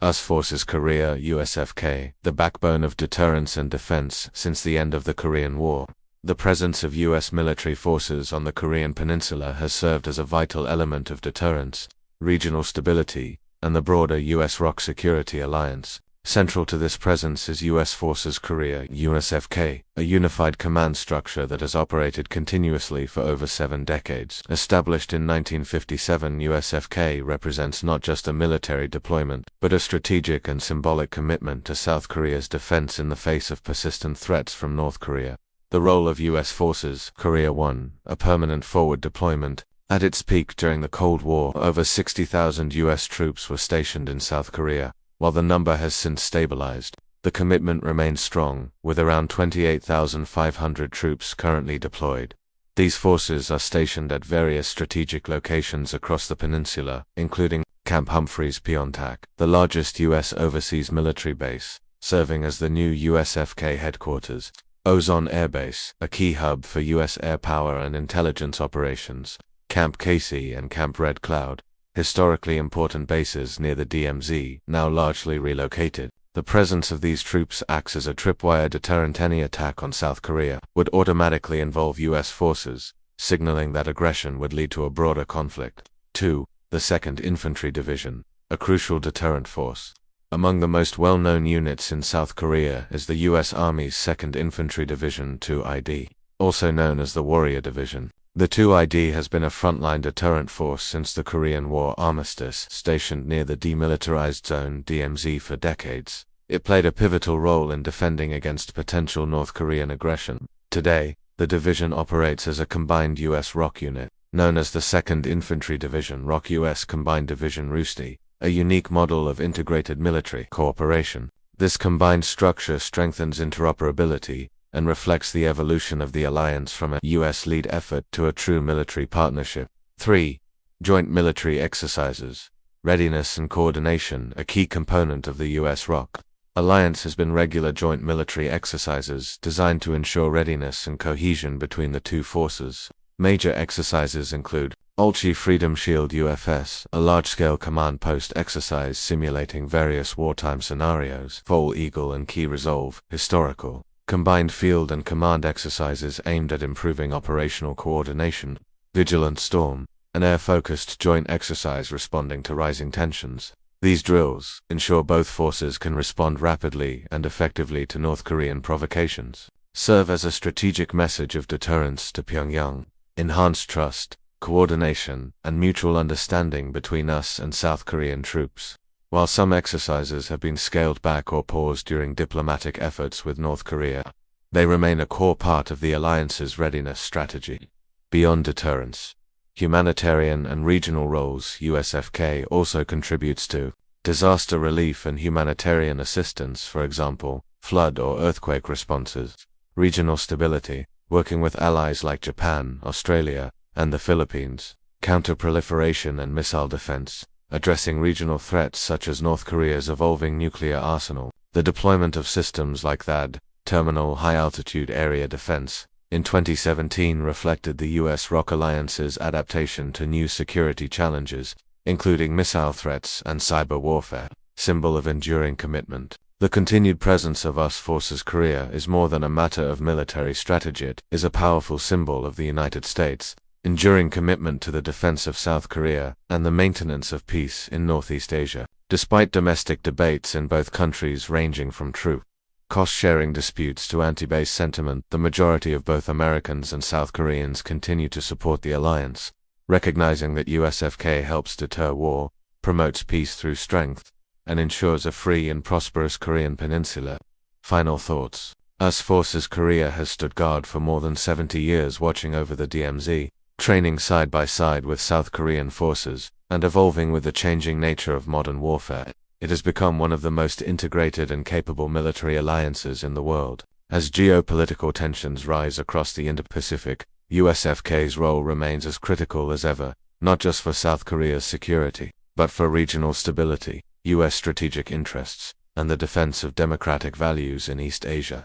US Forces Korea (USFK), the backbone of deterrence and defense since the end of the Korean War. The presence of US military forces on the Korean Peninsula has served as a vital element of deterrence, regional stability, and the broader US-ROK security alliance. Central to this presence is US Forces Korea (USFK), a unified command structure that has operated continuously for over 7 decades. Established in 1957, USFK represents not just a military deployment, but a strategic and symbolic commitment to South Korea's defense in the face of persistent threats from North Korea. The role of US Forces Korea 1, a permanent forward deployment. At its peak during the Cold War, over 60,000 US troops were stationed in South Korea. While the number has since stabilized, the commitment remains strong, with around 28,500 troops currently deployed. These forces are stationed at various strategic locations across the peninsula, including Camp Humphreys, Pyeongtaek, the largest U.S. overseas military base, serving as the new USFK headquarters; Ozon Air Base, a key hub for U.S. air power and intelligence operations; Camp Casey and Camp Red Cloud, historically important bases near the DMZ, now largely relocated. The presence of these troops acts as a tripwire deterrent. Any attack on South Korea would automatically involve US forces, signaling that aggression would lead to a broader conflict. 2. The 2nd Infantry Division, a crucial deterrent force. Among the most well-known units in South Korea is the US Army's 2nd Infantry Division 2ID, also known as the Warrior Division. The 2ID has been a frontline deterrent force since the Korean War armistice, stationed near the Demilitarized Zone (DMZ) for decades. It played a pivotal role in defending against potential North Korean aggression. Today, the division operates as a combined US-ROK unit, known as the 2nd Infantry Division (ROK US Combined Division RUSTI), a unique model of integrated military cooperation. This combined structure strengthens interoperability and reflects the evolution of the alliance from a US-led effort to a true military partnership. 3. Joint military exercises. Readiness and coordination, a key component of the US-ROK alliance, has been regular joint military exercises designed to ensure readiness and cohesion between the two forces. Major exercises include Ulchi Freedom Shield UFS, a large-scale command post exercise simulating various wartime scenarios; Fall Eagle and Key Resolve, historical combined field and command exercises aimed at improving operational coordination; Vigilant Storm, an air-focused joint exercise responding to rising tensions. These drills ensure both forces can respond rapidly and effectively to North Korean provocations, serve as a strategic message of deterrence to Pyongyang, enhance trust, coordination, and mutual understanding between us and South Korean troops. While some exercises have been scaled back or paused during diplomatic efforts with North Korea, they remain a core part of the alliance's readiness strategy. Beyond deterrence, humanitarian and regional roles. USFK also contributes to disaster relief and humanitarian assistance, for example, flood or earthquake responses; regional stability, working with allies like Japan, Australia, and the Philippines; counter-proliferation and missile defense, addressing regional threats such as North Korea's evolving nuclear arsenal; the deployment of systems like THAAD, Terminal High-Altitude Area Defense, in 2017 reflected the US-ROK alliance's adaptation to new security challenges, including missile threats and cyber warfare, symbol of enduring commitment. The continued presence of US Forces Korea is more than a matter of military strategy. It is a powerful symbol of the United States' enduring commitment to the defense of South Korea and the maintenance of peace in Northeast Asia. Despite domestic debates in both countries ranging from troop cost-sharing disputes to anti-base sentiment, the majority of both Americans and South Koreans continue to support the alliance, recognizing that USFK helps deter war, promotes peace through strength, and ensures a free and prosperous Korean peninsula. Final thoughts. US Forces Korea has stood guard for more than 70 years, watching over the DMZ, training side by side with South Korean forces, and evolving with the changing nature of modern warfare. It has become one of the most integrated and capable military alliances in the world. As geopolitical tensions rise across the Indo-Pacific, USFK's role remains as critical as ever, not just for South Korea's security, but for regional stability, US strategic interests, and the defense of democratic values in East Asia.